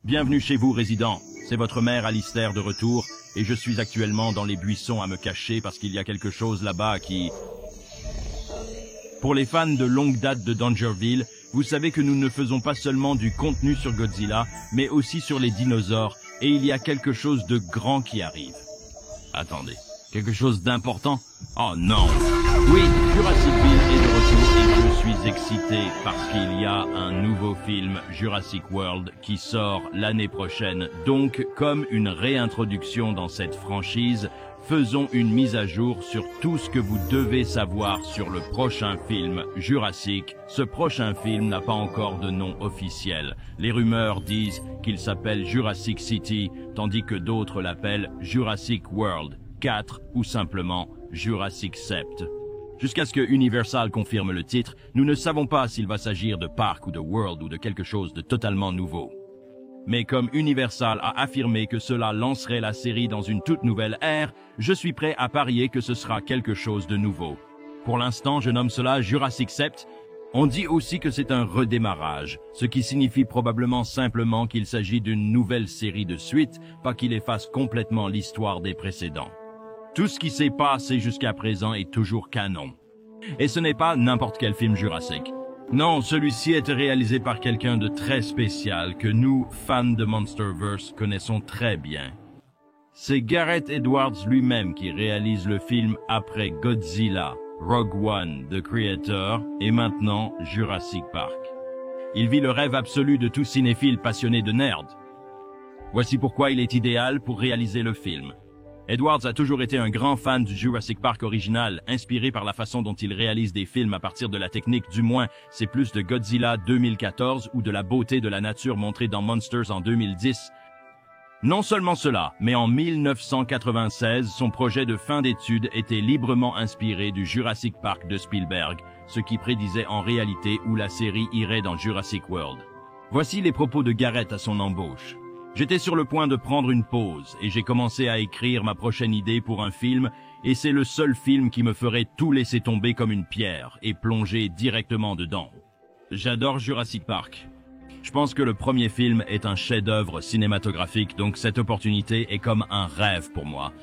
Bienvenue chez vous, résident. C'est votre mère Alistair de retour, et je suis actuellement dans les buissons à me cacher parce qu'il y a quelque chose là-bas qui... Pour les fans de longue date de Dangerville, vous savez que nous ne faisons pas seulement du contenu sur Godzilla, mais aussi sur les dinosaures, et il y a quelque chose de grand qui arrive. Attendez, quelque chose d'important? Oh non! Oui, Jurassicville est de retour et je suis excité parce qu'il y a un nouveau film, Jurassic World, qui sort l'année prochaine. Donc, comme une réintroduction dans cette franchise, faisons une mise à jour sur tout ce que vous devez savoir sur le prochain film, Jurassic. Ce prochain film n'a pas encore de nom officiel. Les rumeurs disent qu'il s'appelle Jurassic City, tandis que d'autres l'appellent Jurassic World 4 ou simplement Jurassic Sept. Jusqu'à ce que Universal confirme le titre, nous ne savons pas s'il va s'agir de Park ou de World ou de quelque chose de totalement nouveau. Mais comme Universal a affirmé que cela lancerait la série dans une toute nouvelle ère, je suis prêt à parier que ce sera quelque chose de nouveau. Pour l'instant, je nomme cela Jurassic Sept. On dit aussi que c'est un redémarrage, ce qui signifie probablement simplement qu'il s'agit d'une nouvelle série de suite, pas qu'il efface complètement l'histoire des précédents. Tout ce qui s'est passé jusqu'à présent est toujours canon. Et ce n'est pas n'importe quel film Jurassic. Non, celui-ci est réalisé par quelqu'un de très spécial que nous, fans de Monsterverse, connaissons très bien. C'est Gareth Edwards lui-même qui réalise le film après Godzilla, Rogue One, The Creator et maintenant Jurassic Park. Il vit le rêve absolu de tout cinéphile passionné de nerd. Voici pourquoi il est idéal pour réaliser le film. Edwards a toujours été un grand fan du Jurassic Park original, inspiré par la façon dont il réalise des films à partir de la technique, du moins, c'est plus de Godzilla 2014 ou de la beauté de la nature montrée dans Monsters en 2010. Non seulement cela, mais en 1996, son projet de fin d'études était librement inspiré du Jurassic Park de Spielberg, ce qui prédisait en réalité où la série irait dans Jurassic World. Voici les propos de Gareth à son embauche. J'étais sur le point de prendre une pause et j'ai commencé à écrire ma prochaine idée pour un film et c'est le seul film qui me ferait tout laisser tomber comme une pierre et plonger directement dedans. J'adore Jurassic Park. Je pense que le premier film est un chef-d'œuvre cinématographique, donc cette opportunité est comme un rêve pour moi.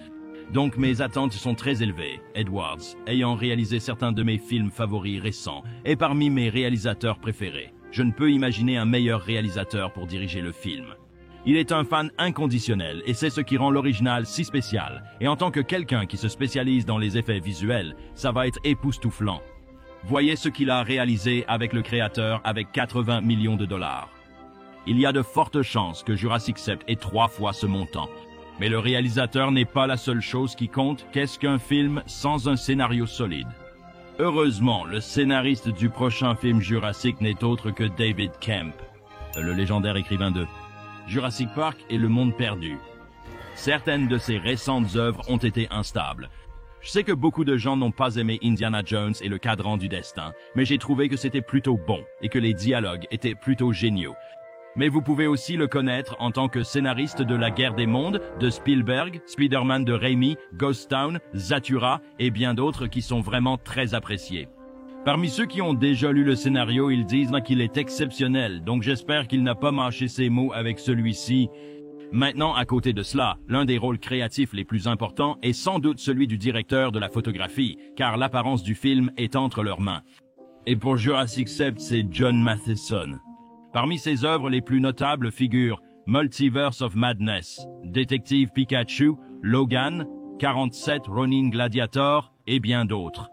Donc mes attentes sont très élevées. Edwards, ayant réalisé certains de mes films favoris récents, est parmi mes réalisateurs préférés. Je ne peux imaginer un meilleur réalisateur pour diriger le film. Il est un fan inconditionnel et c'est ce qui rend l'original si spécial. Et en tant que quelqu'un qui se spécialise dans les effets visuels, ça va être époustouflant. Voyez ce qu'il a réalisé avec le créateur avec 80 millions de dollars. Il y a de fortes chances que Jurassic Sept ait 3 fois ce montant. Mais le réalisateur n'est pas la seule chose qui compte. Qu'est-ce qu'un film sans un scénario solide? Heureusement, le scénariste du prochain film Jurassic n'est autre que David Kemp, le légendaire écrivain de Jurassic Park et Le Monde Perdu. Certaines de ses récentes œuvres ont été instables. Je sais que beaucoup de gens n'ont pas aimé Indiana Jones et le Cadran du Destin, mais j'ai trouvé que c'était plutôt bon et que les dialogues étaient plutôt géniaux. Mais vous pouvez aussi le connaître en tant que scénariste de La Guerre des Mondes, de Spielberg, Spider-Man de Raimi, Ghost Town, Zathura et bien d'autres qui sont vraiment très appréciés. Parmi ceux qui ont déjà lu le scénario, ils disent qu'il est exceptionnel, donc j'espère qu'il n'a pas mâché ses mots avec celui-ci. Maintenant, à côté de cela, l'un des rôles créatifs les plus importants est sans doute celui du directeur de la photographie, car l'apparence du film est entre leurs mains. Et pour Jurassic Sept, c'est John Matheson. Parmi ses œuvres les plus notables figurent Multiverse of Madness, Détective Pikachu, Logan, 47 Ronin Gladiator et bien d'autres.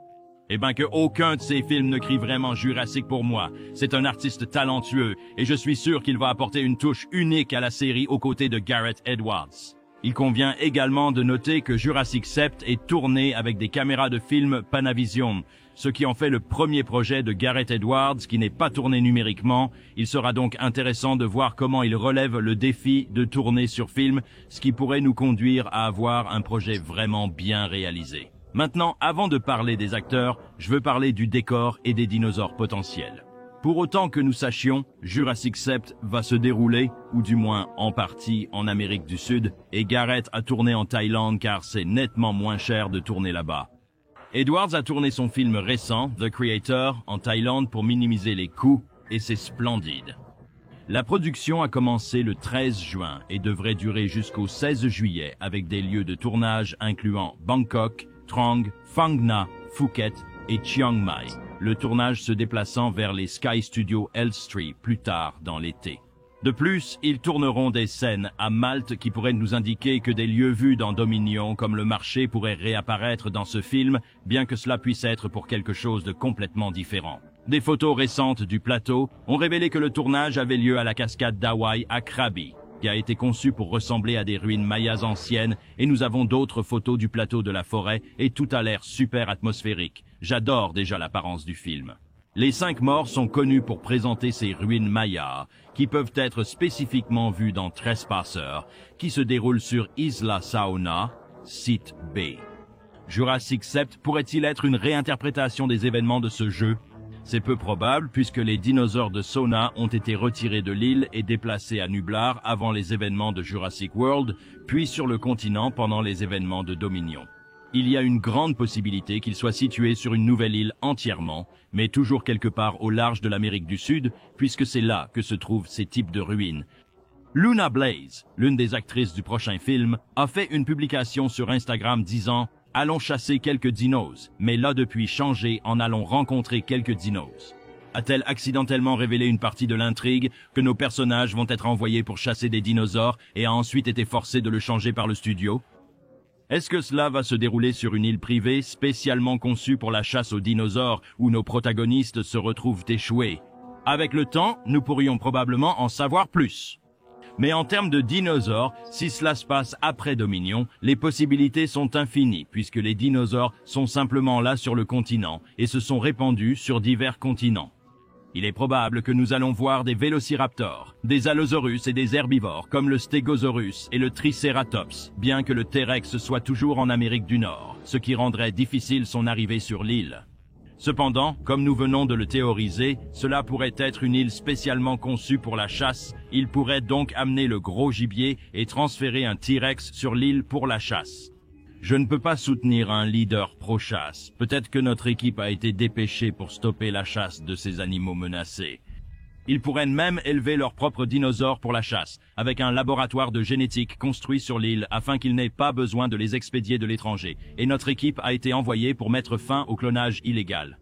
Eh bien que aucun de ces films ne crie vraiment Jurassic pour moi. C'est un artiste talentueux et je suis sûr qu'il va apporter une touche unique à la série aux côtés de Gareth Edwards. Il convient également de noter que Jurassic Sept est tourné avec des caméras de film Panavision, ce qui en fait le premier projet de Gareth Edwards qui n'est pas tourné numériquement. Il sera donc intéressant de voir comment il relève le défi de tourner sur film, ce qui pourrait nous conduire à avoir un projet vraiment bien réalisé. Maintenant, avant de parler des acteurs, je veux parler du décor et des dinosaures potentiels. Pour autant que nous sachions, Jurassic Sept va se dérouler, ou du moins en partie, en Amérique du Sud, et Gareth a tourné en Thaïlande car c'est nettement moins cher de tourner là-bas. Edwards a tourné son film récent, The Creator, en Thaïlande pour minimiser les coûts, et c'est splendide. La production a commencé le 13 juin et devrait durer jusqu'au 16 juillet avec des lieux de tournage incluant Bangkok, Trang, Phang Nga, Phuket et Chiang Mai, le tournage se déplaçant vers les Sky Studios Elstree plus tard dans l'été. De plus, ils tourneront des scènes à Malte qui pourraient nous indiquer que des lieux vus dans Dominion comme le marché pourraient réapparaître dans ce film, bien que cela puisse être pour quelque chose de complètement différent. Des photos récentes du plateau ont révélé que le tournage avait lieu à la cascade d'Hawaï à Krabi, qui a été conçue pour ressembler à des ruines mayas anciennes, et nous avons d'autres photos du plateau de la forêt et tout a l'air super atmosphérique. J'adore déjà l'apparence du film. Les 5 morts sont connus pour présenter ces ruines mayas, qui peuvent être spécifiquement vues dans Trespasser, qui se déroule sur Isla Saona, site B. Jurassic 7 pourrait-il être une réinterprétation des événements de ce jeu? C'est peu probable puisque les dinosaures de Sauna ont été retirés de l'île et déplacés à Nublar avant les événements de Jurassic World, puis sur le continent pendant les événements de Dominion. Il y a une grande possibilité qu'ils soient situés sur une nouvelle île entièrement, mais toujours quelque part au large de l'Amérique du Sud, puisque c'est là que se trouvent ces types de ruines. Luna Blaze, l'une des actrices du prochain film, a fait une publication sur Instagram disant « Allons chasser quelques dinos, mais là depuis changé en allons rencontrer quelques dinos ». A-t-elle accidentellement révélé une partie de l'intrigue que nos personnages vont être envoyés pour chasser des dinosaures et a ensuite été forcés de le changer par le studio? Est-ce que cela va se dérouler sur une île privée spécialement conçue pour la chasse aux dinosaures où nos protagonistes se retrouvent échoués? Avec le temps, nous pourrions probablement en savoir plus. Mais en termes de dinosaures, si cela se passe après Dominion, les possibilités sont infinies puisque les dinosaures sont simplement là sur le continent et se sont répandus sur divers continents. Il est probable que nous allons voir des vélociraptors, des allosaurus et des herbivores comme le stégosaurus et le triceratops, bien que le T-Rex soit toujours en Amérique du Nord, ce qui rendrait difficile son arrivée sur l'île. Cependant, comme nous venons de le théoriser, cela pourrait être une île spécialement conçue pour la chasse. Il pourrait donc amener le gros gibier et transférer un T-Rex sur l'île pour la chasse. Je ne peux pas soutenir un leader pro-chasse. Peut-être que notre équipe a été dépêchée pour stopper la chasse de ces animaux menacés. Ils pourraient même élever leurs propres dinosaures pour la chasse, avec un laboratoire de génétique construit sur l'île afin qu'ils n'aient pas besoin de les expédier de l'étranger. Et notre équipe a été envoyée pour mettre fin au clonage illégal.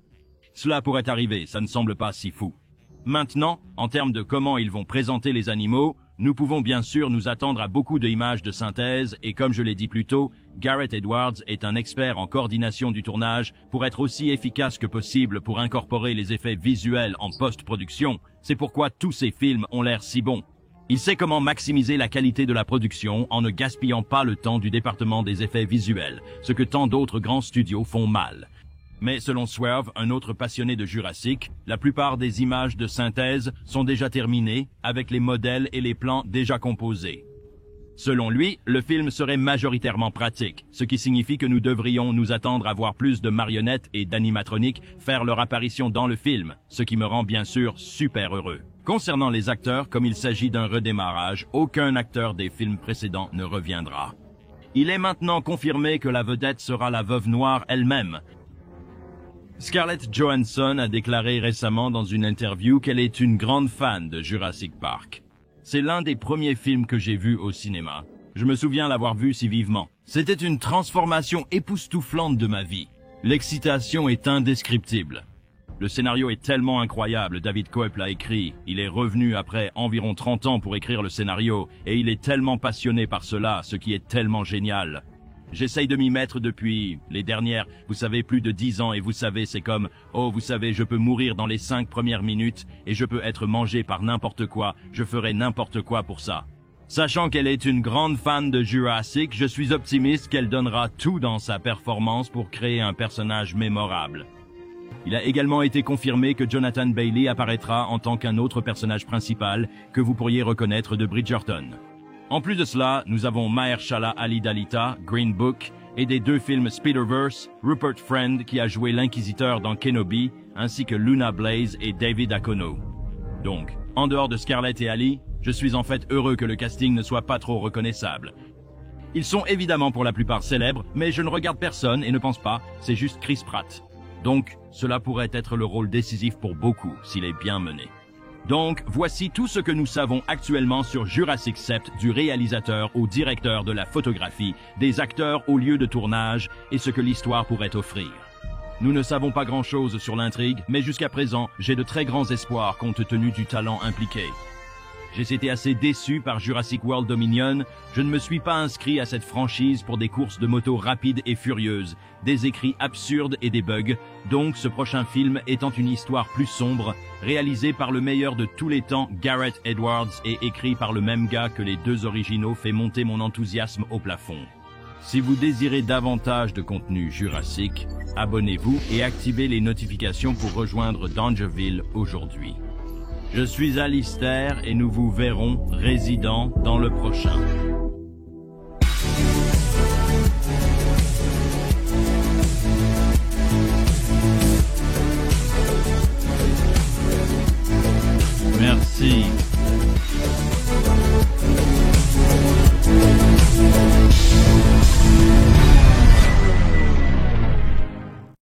Cela pourrait arriver, ça ne semble pas si fou. Maintenant, en termes de comment ils vont présenter les animaux, nous pouvons bien sûr nous attendre à beaucoup d'images de synthèse et comme je l'ai dit plus tôt, Gareth Edwards est un expert en coordination du tournage pour être aussi efficace que possible pour incorporer les effets visuels en post-production. C'est pourquoi tous ces films ont l'air si bons. Il sait comment maximiser la qualité de la production en ne gaspillant pas le temps du département des effets visuels, ce que tant d'autres grands studios font mal. Mais selon Swerve, un autre passionné de Jurassic, la plupart des images de synthèse sont déjà terminées, avec les modèles et les plans déjà composés. Selon lui, le film serait majoritairement pratique, ce qui signifie que nous devrions nous attendre à voir plus de marionnettes et d'animatroniques faire leur apparition dans le film, ce qui me rend bien sûr super heureux. Concernant les acteurs, comme il s'agit d'un redémarrage, aucun acteur des films précédents ne reviendra. Il est maintenant confirmé que la vedette sera la veuve noire elle-même. Scarlett Johansson a déclaré récemment dans une interview qu'elle est une grande fan de Jurassic Park. C'est l'un des premiers films que j'ai vus au cinéma. Je me souviens l'avoir vu si vivement. C'était une transformation époustouflante de ma vie. L'excitation est indescriptible. Le scénario est tellement incroyable, David Koepp l'a écrit. Il est revenu après environ 30 ans pour écrire le scénario, et il est tellement passionné par cela, ce qui est tellement génial. J'essaye de m'y mettre depuis les dernières, vous savez, plus de 10 ans et vous savez, c'est comme, oh, vous savez, je peux mourir dans les 5 premières minutes et je peux être mangé par n'importe quoi, je ferai n'importe quoi pour ça. Sachant qu'elle est une grande fan de Jurassic, je suis optimiste qu'elle donnera tout dans sa performance pour créer un personnage mémorable. Il a également été confirmé que Jonathan Bailey apparaîtra en tant qu'un autre personnage principal que vous pourriez reconnaître de Bridgerton. En plus de cela, nous avons Mahershala Ali Dalita, Green Book, et des 2 films Spider-Verse, Rupert Friend qui a joué l'Inquisiteur dans Kenobi, ainsi que Luna Blaze et David Akono. Donc, en dehors de Scarlett et Ali, je suis en fait heureux que le casting ne soit pas trop reconnaissable. Ils sont évidemment pour la plupart célèbres, mais je ne regarde personne et ne pense pas, c'est juste Chris Pratt. Donc, cela pourrait être le rôle décisif pour beaucoup s'il est bien mené. Donc, voici tout ce que nous savons actuellement sur Jurassic Sept, du réalisateur au directeur de la photographie, des acteurs au lieu de tournage et ce que l'histoire pourrait offrir. Nous ne savons pas grand-chose sur l'intrigue, mais jusqu'à présent, j'ai de très grands espoirs compte tenu du talent impliqué. J'ai été assez déçu par Jurassic World Dominion. Je ne me suis pas inscrit à cette franchise pour des courses de motos rapides et furieuses, des écrits absurdes et des bugs, donc ce prochain film étant une histoire plus sombre, réalisé par le meilleur de tous les temps, Gareth Edwards, et écrit par le même gars que les deux originaux, fait monter mon enthousiasme au plafond. Si vous désirez davantage de contenu Jurassic, abonnez-vous et activez les notifications pour rejoindre Dangerville aujourd'hui. Je suis Alistair et nous vous verrons résidents dans le prochain. Merci.